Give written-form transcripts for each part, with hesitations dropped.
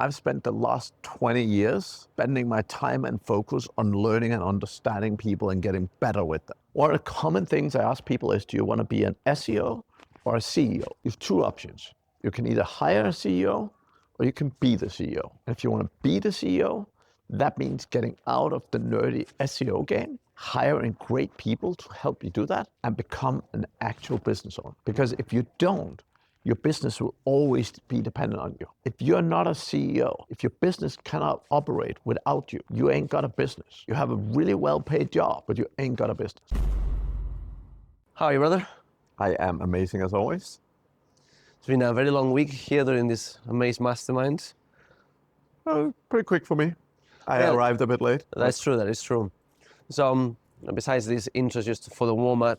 I've spent the last 20 years spending my time and focus on learning and understanding people and getting better with them. One of the common things I ask people is, do you want to be an SEO or a CEO? You have two options. You can either hire a CEO or you can be the CEO. And if you want to be the CEO, that means getting out of the nerdy SEO game, hiring great people to help you do that, and become an actual business owner. Because if you don't, your business will always be dependent on you. If you're not a CEO, if your business cannot operate without you, you ain't got a business. You have a really well-paid job, but you ain't got a business. How are you, brother? I am amazing as always. It's been a very long week here during this Amaze Mastermind. Pretty quick for me. I arrived a bit late. That's true, that is true. So besides these intros, just for the warm-up,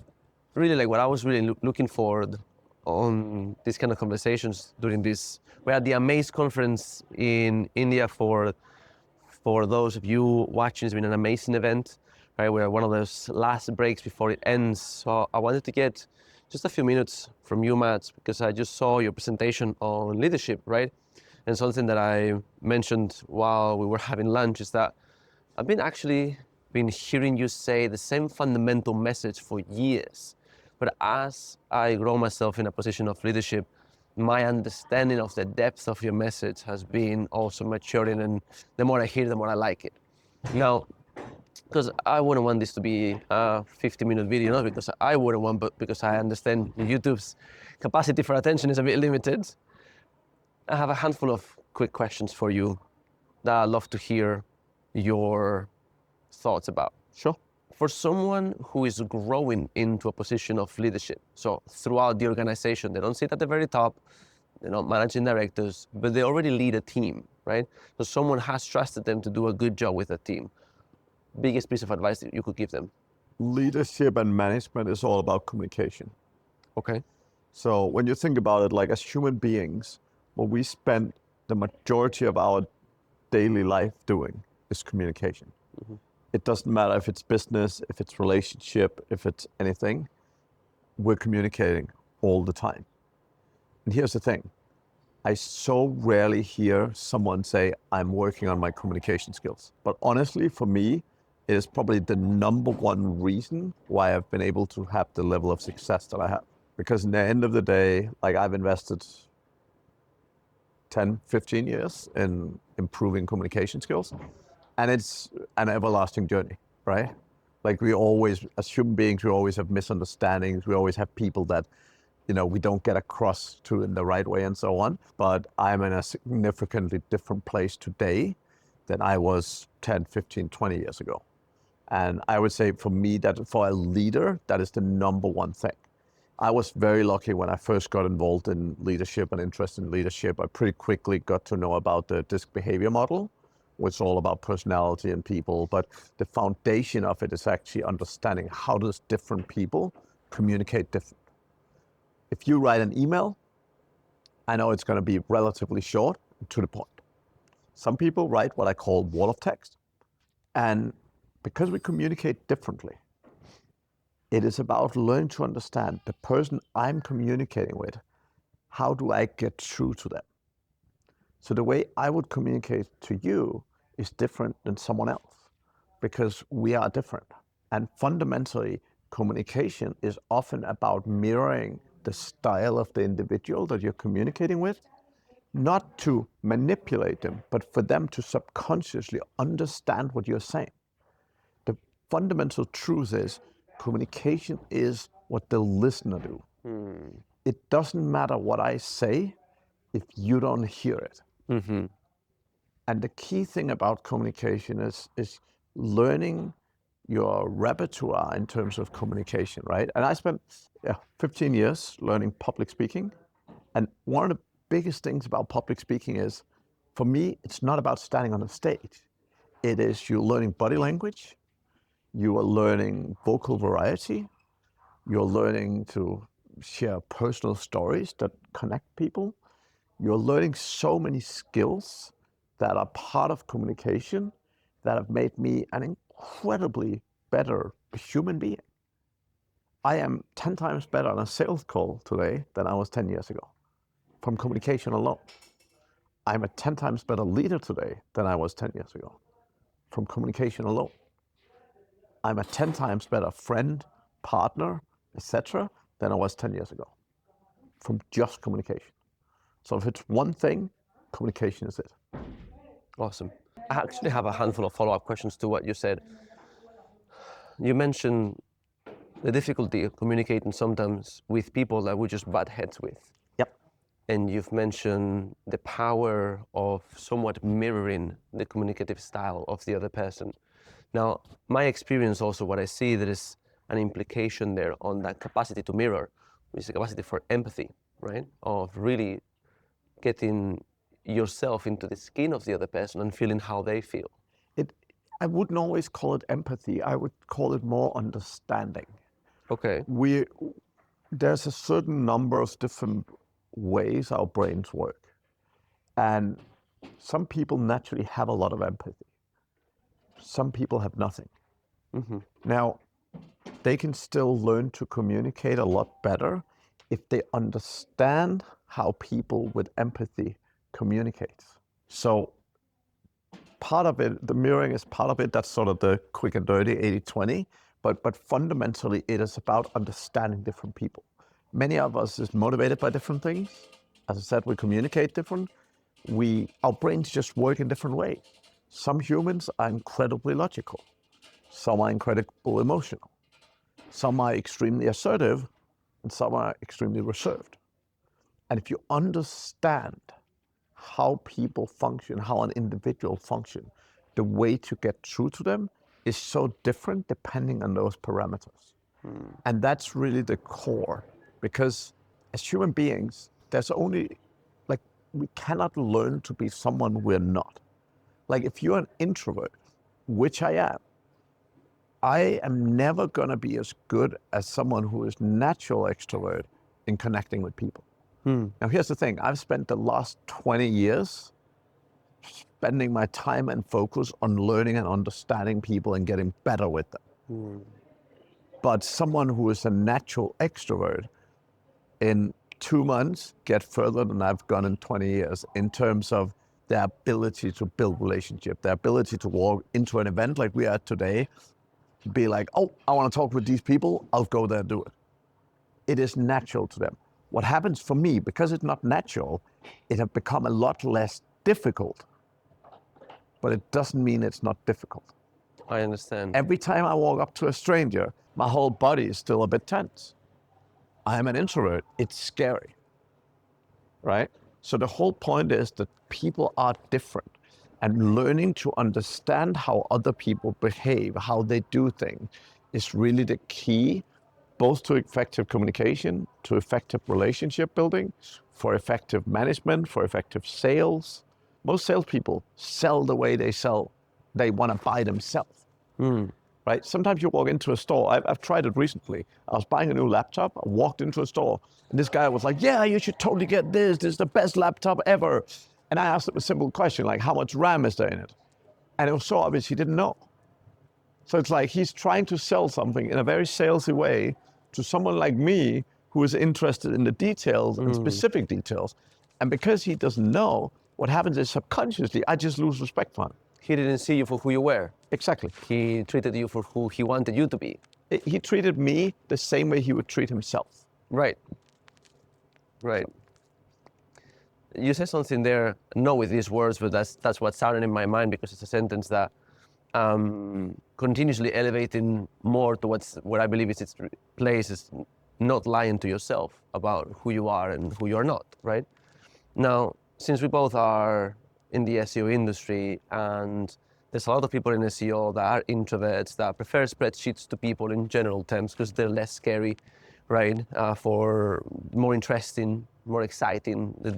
really like what I was really looking for on these kind of conversations during this. We're at the Amaze Conference in India for those of you watching. It's been an amazing event, right? We're one of those last breaks before it ends. So I wanted to get just a few minutes from you, Matt, because I just saw your presentation on leadership, right? And something that I mentioned while we were having lunch is that I've been hearing you say the same fundamental message for years. But as I grow myself in a position of leadership, my understanding of the depth of your message has been also maturing, and the more I hear, the more I like it. Now, because I wouldn't want this to be a 50-minute video, not because I wouldn't want, but because I understand YouTube's capacity for attention is a bit limited. I have a handful of quick questions for you that I'd love to hear your thoughts about. Sure. For someone who is growing into a position of leadership, so throughout the organization, they don't sit at the very top, they're not managing directors, but they already lead a team, right? So someone has trusted them to do a good job with a team. Biggest piece of advice that you could give them? Leadership and management is all about communication. Okay. So when you think about it, like as human beings, what we spend the majority of our daily life doing is communication. Mm-hmm. It doesn't matter if it's business, if it's relationship, if it's anything, we're communicating all the time. And here's the thing, I so rarely hear someone say, I'm working on my communication skills. But honestly, for me, it is probably the number one reason why I've been able to have the level of success that I have. Because in the end of the day, like I've invested 10, 15 years in improving communication skills. And it's an everlasting journey, right? Like we always, as human beings, we always have misunderstandings. We always have people that, we don't get across to in the right way and so on. But I'm in a significantly different place today than I was 10, 15, 20 years ago. And I would say for me that for a leader, that is the number one thing. I was very lucky when I first got involved in leadership and interested in leadership. I pretty quickly got to know about the DISC behavior model, which is all about personality and people. But the foundation of it is actually understanding how does different people communicate different. If you write an email, I know it's going to be relatively short and to the point. Some people write what I call wall of text. And because we communicate differently, it is about learning to understand the person I'm communicating with. How do I get through to them? So the way I would communicate to you is different than someone else because we are different. And fundamentally, communication is often about mirroring the style of the individual that you're communicating with, not to manipulate them, but for them to subconsciously understand what you're saying. The fundamental truth is communication is what the listener do. It doesn't matter what I say if you don't hear it. Mm-hmm. And the key thing about communication is learning your repertoire in terms of communication, right? And I spent 15 years learning public speaking. And one of the biggest things about public speaking is, for me, it's not about standing on a stage. It is you learning body language, you are learning vocal variety, you're learning to share personal stories that connect people. You're learning so many skills that are part of communication that have made me an incredibly better human being. I am 10 times better on a sales call today than I was 10 years ago from communication alone. I'm a 10 times better leader today than I was 10 years ago from communication alone. I'm a 10 times better friend, partner, etc. than I was 10 years ago from just communication. So if it's one thing, communication is it. Awesome. I actually have a handful of follow-up questions to what you said. You mentioned the difficulty of communicating sometimes with people that we just butt heads with. Yep. And you've mentioned the power of somewhat mirroring the communicative style of the other person. Now, my experience also, what I see, there is an implication there on that capacity to mirror, which is the capacity for empathy, right? Of really getting yourself into the skin of the other person and feeling how they feel. I wouldn't always call it empathy. I would call it more understanding. Okay. There's a certain number of different ways our brains work. And some people naturally have a lot of empathy. Some people have nothing. Mm-hmm. Now, they can still learn to communicate a lot better if they understand how people with empathy communicate. So part of it, the mirroring is part of it. That's sort of the quick and dirty 80-20. But fundamentally, it is about understanding different people. Many of us is motivated by different things. As I said, we communicate different. Our brains just work in different ways. Some humans are incredibly logical. Some are incredibly emotional. Some are extremely assertive, and some are extremely reserved. And if you understand how people function, how an individual function, the way to get through to them is so different depending on those parameters. And that's really the core, because as human beings, there's only, we cannot learn to be someone we're not. Like if you're an introvert, which I am never gonna be as good as someone who is natural extrovert in connecting with people. Now here's the thing, I've spent the last 20 years spending my time and focus on learning and understanding people and getting better with them. But someone who is a natural extrovert in 2 months get further than I've gone in 20 years in terms of their ability to build relationship, their ability to walk into an event like we are today, be like, oh, I want to talk with these people, I'll go there and do it. It is natural to them. What happens for me, because it's not natural, it has become a lot less difficult, but it doesn't mean it's not difficult. I understand. Every time I walk up to a stranger, my whole body is still a bit tense. I'm an introvert, it's scary, right? So the whole point is that people are different, and learning to understand how other people behave, how they do things, is really the key, both to effective communication, to effective relationship building, for effective management, for effective sales. Most salespeople sell the way they sell. They want to buy themselves, right? Sometimes you walk into a store. I've tried it recently. I was buying a new laptop. I walked into a store, and this guy was like, yeah, you should totally get this. This is the best laptop ever. And I asked him a simple question, like, how much RAM is there in it? And it was so obvious he didn't know. So it's like he's trying to sell something in a very salesy way to someone like me who is interested in the details and specific details. And because he doesn't know, what happens is subconsciously, I just lose respect for him. He didn't see you for who you were. Exactly. He treated you for who he wanted you to be. He treated me the same way he would treat himself. Right. Right. You said something there, not with these words, but that's what sounded in my mind, because it's a sentence that continuously elevating more towards what I believe is its place is not lying to yourself about who you are and who you are not, right? Now, since we both are in the SEO industry, and there's a lot of people in SEO that are introverts, that prefer spreadsheets to people in general terms because they're less scary, right? For more interesting, more exciting, the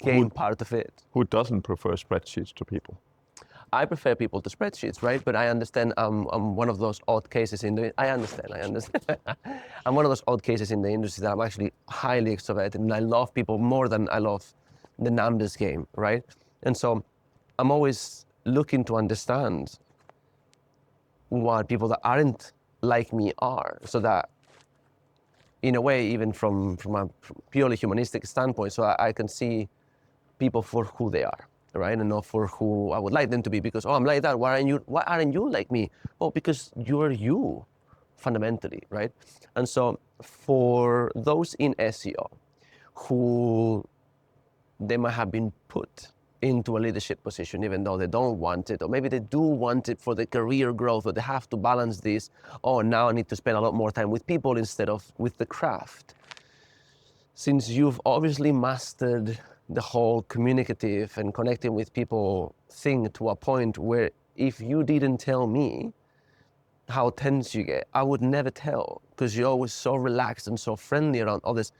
game part of it. Who doesn't prefer spreadsheets to people? I prefer people to spreadsheets, right? But I understand I'm one of those odd cases in the, I understand. I'm one of those odd cases in the industry that I'm actually highly extroverted, and I love people more than I love the numbers game, right? And so I'm always looking to understand what people that aren't like me are, so that in a way, even from a purely humanistic standpoint, so I can see people for who they are. right? And not for who I would like them to be, because, oh, I'm like that, why aren't you like me? Well, because you're you, fundamentally, right? And so for those in SEO who they might have been put into a leadership position even though they don't want it, or maybe they do want it for the career growth, but they have to balance this, oh, now I need to spend a lot more time with people instead of with the craft. Since you've obviously mastered the whole communicative and connecting with people thing to a point where if you didn't tell me how tense you get, I would never tell, because you're always so relaxed and so friendly around others.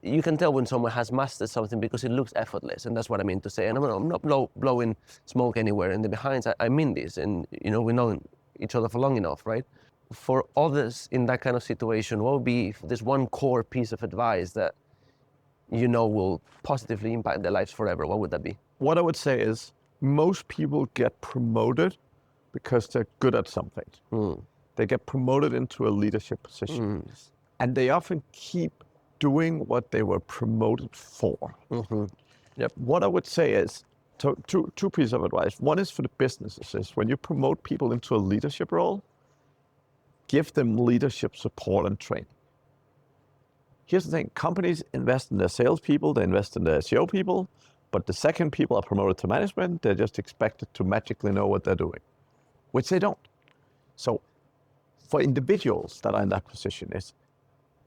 You can tell when someone has mastered something because it looks effortless, and that's what I mean to say. And I'm not blowing smoke anywhere in the behinds. I mean this, and we know each other for long enough, right? For others in that kind of situation, what would be if there's one core piece of advice that will positively impact their lives forever? What would that be? What I would say is most people get promoted because they're good at something. They get promoted into a leadership position, and they often keep doing what they were promoted for. Yep. What I would say is two pieces of advice. One is for the businesses, is when you promote people into a leadership role, give them leadership support and training. Here's the thing, companies invest in their salespeople, they invest in their SEO people, but the second people are promoted to management, they're just expected to magically know what they're doing, which they don't. So for individuals that are in that position, is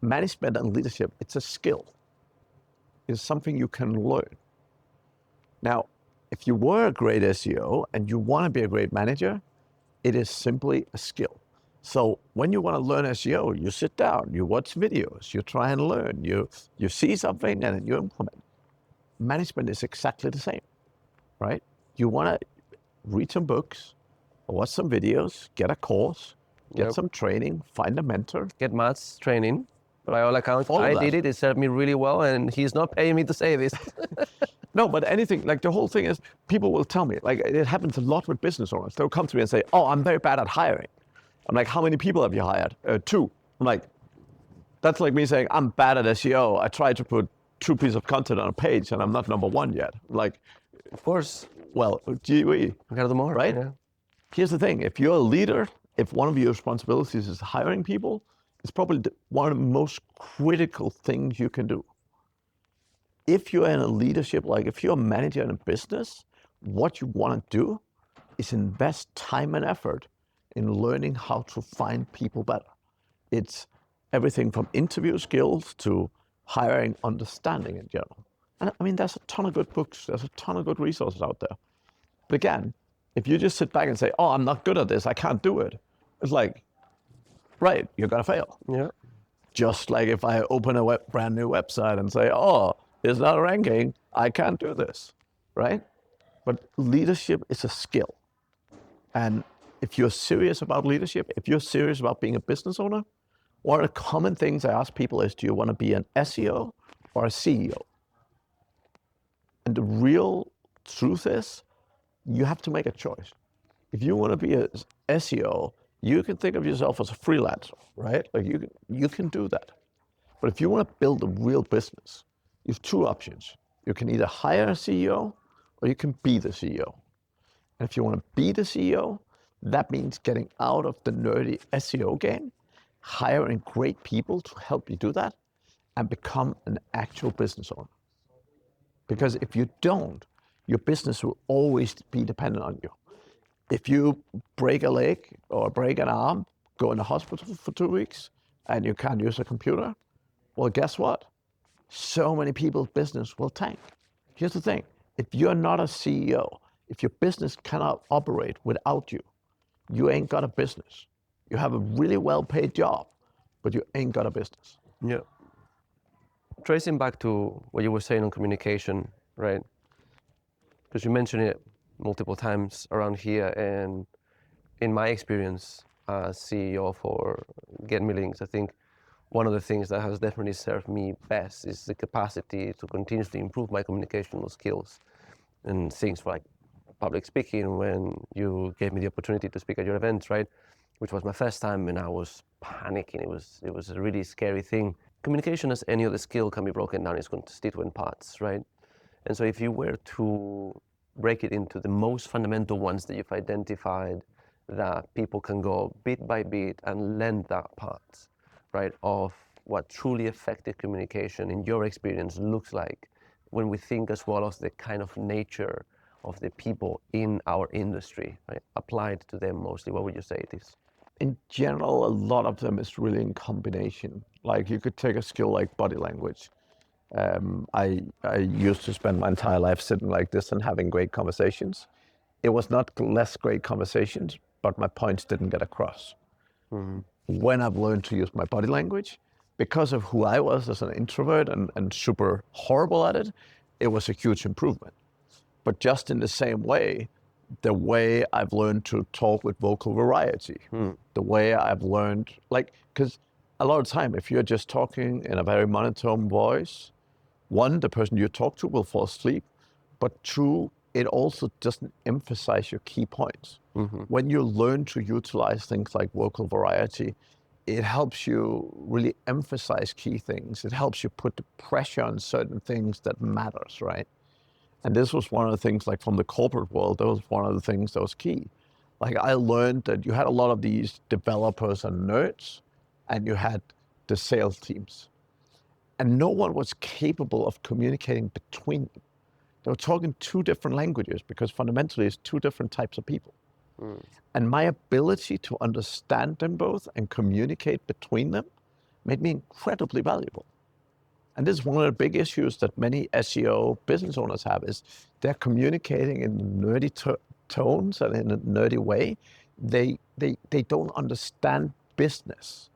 management and leadership, it's a skill. It's something you can learn. Now, if you were a great SEO and you want to be a great manager, it is simply a skill. So when you want to learn SEO, you sit down, you watch videos, you try and learn, you see something and then you implement. Management is exactly the same, right? You want to read some books, watch some videos, get a course, get some training, find a mentor. Get Matt's training. By all accounts, All of I that. did it. It served me really well, and he's not paying me to say this. No, but anything, like the whole thing is, people will tell me, like it happens a lot with business owners. They'll come to me and say, oh, I'm very bad at hiring. I'm like, how many people have you hired? 2. I'm like, that's like me saying, I'm bad at SEO. I tried to put 2 pieces of content on a page and I'm not number 1 yet. Like, Of course, well, gee, we gotta do more, right? Yeah. Here's the thing, if you're a leader, if one of your responsibilities is hiring people, it's probably one of the most critical things you can do. If you're in a leadership, like if you're a manager in a business, what you want to do is invest time and effort in learning how to find people better. It's everything from interview skills to hiring understanding in general. And I mean, there's a ton of good books, there's a ton of good resources out there. But again, if you just sit back and say, oh, I'm not good at this, I can't do it, it's like, right, you're gonna fail. Yeah. Just like if I open a brand new website and say, oh, it's not ranking, I can't do this, right? But leadership is a skill. And if you're serious about leadership, if you're serious about being a business owner, one of the common things I ask people is, do you want to be an SEO or a CEO? And the real truth is, you have to make a choice. If you want to be an SEO, you can think of yourself as a freelancer, right? Like you can do that. But if you want to build a real business, you have 2 options. You can either hire a CEO or you can be the CEO. And if you want to be the CEO, that means getting out of the nerdy SEO game, hiring great people to help you do that, and become an actual business owner. Because if you don't, your business will always be dependent on you. If you break a leg or break an arm, go in the hospital for 2 weeks, and you can't use a computer, well, guess what? So many people's business will tank. Here's the thing, if you're not a CEO, if your business cannot operate without you, you ain't got a business. You have a really well-paid job, but you ain't got a business. Yeah. Tracing back to what you were saying on communication, right? Because you mentioned it multiple times around here, and in my experience as CEO for Get Me Links, I think one of the things that has definitely served me best is the capacity to continuously improve my communicational skills, and things like public speaking. When you gave me the opportunity to speak at your events, right, which was my first time, and I was panicking. It was a really scary thing. Communication, as any other skill, can be broken down into constituent parts, right? And so if you were to break it into the most fundamental ones that you've identified that people can go bit by bit and learn that part, right, of what truly effective communication in your experience looks like when we think as well as the kind of nature of the people in our industry, right, applied to them mostly, what would you say it is? In general, a lot of them is really in combination. Like you could take a skill like body language. I used to spend my entire life sitting like this and having great conversations. It was not less great conversations, but my points didn't get across. When I've learned to use my body language, because of who I was as an introvert and super horrible at it, it was a huge improvement. But just in the same way, the way I've learned to talk with vocal variety, the way I've learned, like, because a lot of time, if you're just talking in a very monotone voice, one, the person you talk to will fall asleep, but two, it also doesn't emphasize your key points. When you learn to utilize things like vocal variety, it helps you really emphasize key things. It helps you put the pressure on certain things that matters, right? And this was one of the things, like from the corporate world, that was one of the things that was key. Like I learned that you had a lot of these developers and nerds, and you had the sales teams. And no one was capable of communicating between them. They were talking two different languages because fundamentally it's two different types of people. And my ability to understand them both and communicate between them made me incredibly valuable. And this is one of the big issues that many SEO business owners have is they're communicating in nerdy tones and in a nerdy way. They don't understand business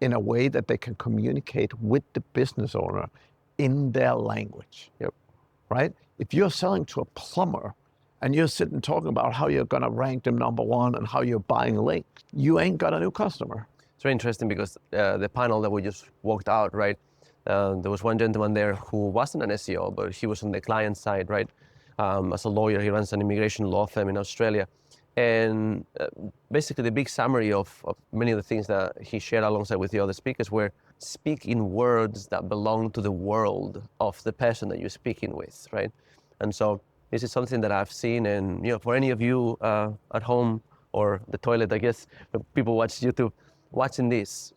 in a way that they can communicate with the business owner in their language. Yep. Right? If you're selling to a plumber and you're sitting talking about how you're going to rank them number one and how you're buying a link, you ain't got a new customer. It's very interesting because the panel that we just walked out, right? There was one gentleman there who wasn't an SEO, but he was on the client side, right? As a lawyer, he runs an immigration law firm in Australia. And basically the big summary of many of the things that he shared alongside with the other speakers were speak in words that belong to the world of the person that you're speaking with, right? And so this is something that I've seen, and for any of you at home or the toilet, I guess, people watch YouTube, watching this,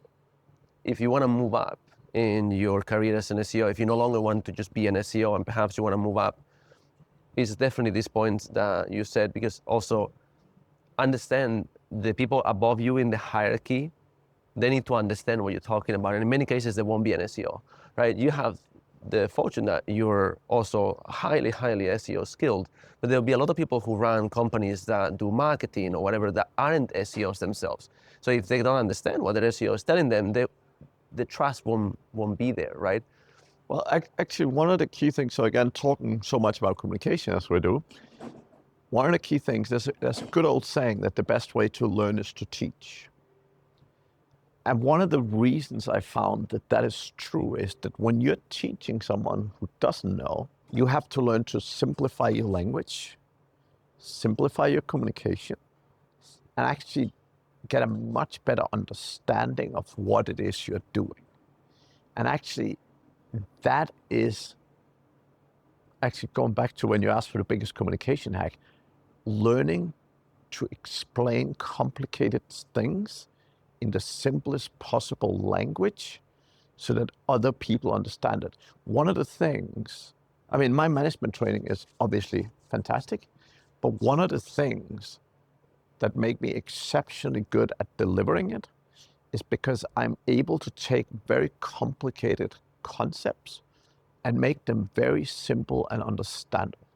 if you want to move up in your career as an SEO, if you no longer want to just be an SEO and perhaps you want to move up, it's definitely this point that you said, because also understand the people above you in the hierarchy, they need to understand what you're talking about. And in many cases, they won't be an SEO, right? You have the fortune that you're also highly, highly SEO skilled, but there'll be a lot of people who run companies that do marketing or whatever that aren't SEOs themselves. So if they don't understand what their SEO is telling them, the trust won't be there, right? Well, actually, one of the key things, so again, talking so much about communication as we do, one of the key things, there's a good old saying that the best way to learn is to teach. And one of the reasons I found that that is true is that when you're teaching someone who doesn't know, you have to learn to simplify your language, simplify your communication, and actually get a much better understanding of what it is you're doing. And actually, that is actually going back to when you asked for the biggest communication hack, learning to explain complicated things in the simplest possible language so that other people understand it. One of the things, I mean, my management training is obviously fantastic, but one of the things that make me exceptionally good at delivering it is because I'm able to take very complicated concepts and make them very simple and understandable.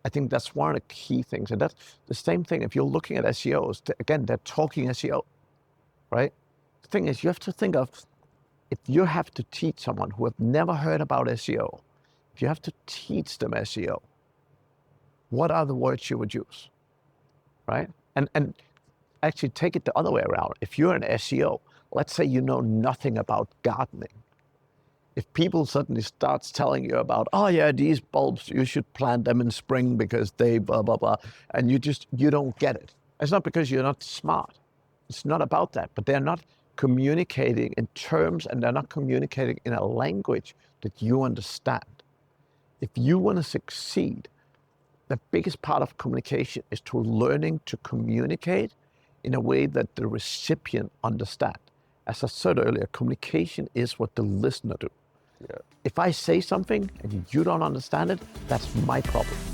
I think that's one of the key things. And that's the same thing if you're looking at SEOs, again, they're talking SEO, right? The thing is, you have to think of, if you have to teach someone who have never heard about SEO, if you have to teach them SEO, what are the words you would use, right? And actually take it the other way around. If you're an SEO, let's say you know nothing about gardening. If people suddenly starts telling you about, oh yeah, these bulbs, you should plant them in spring because they blah, blah, blah, and you don't get it. It's not because you're not smart. It's not about that, but they're not communicating in terms and they're not communicating in a language that you understand. if you want to succeed, the biggest part of communication is to learning to communicate in a way that the recipient understand. As I said earlier, communication is what the listener do. Yeah. If I say something and you don't understand it, that's my problem.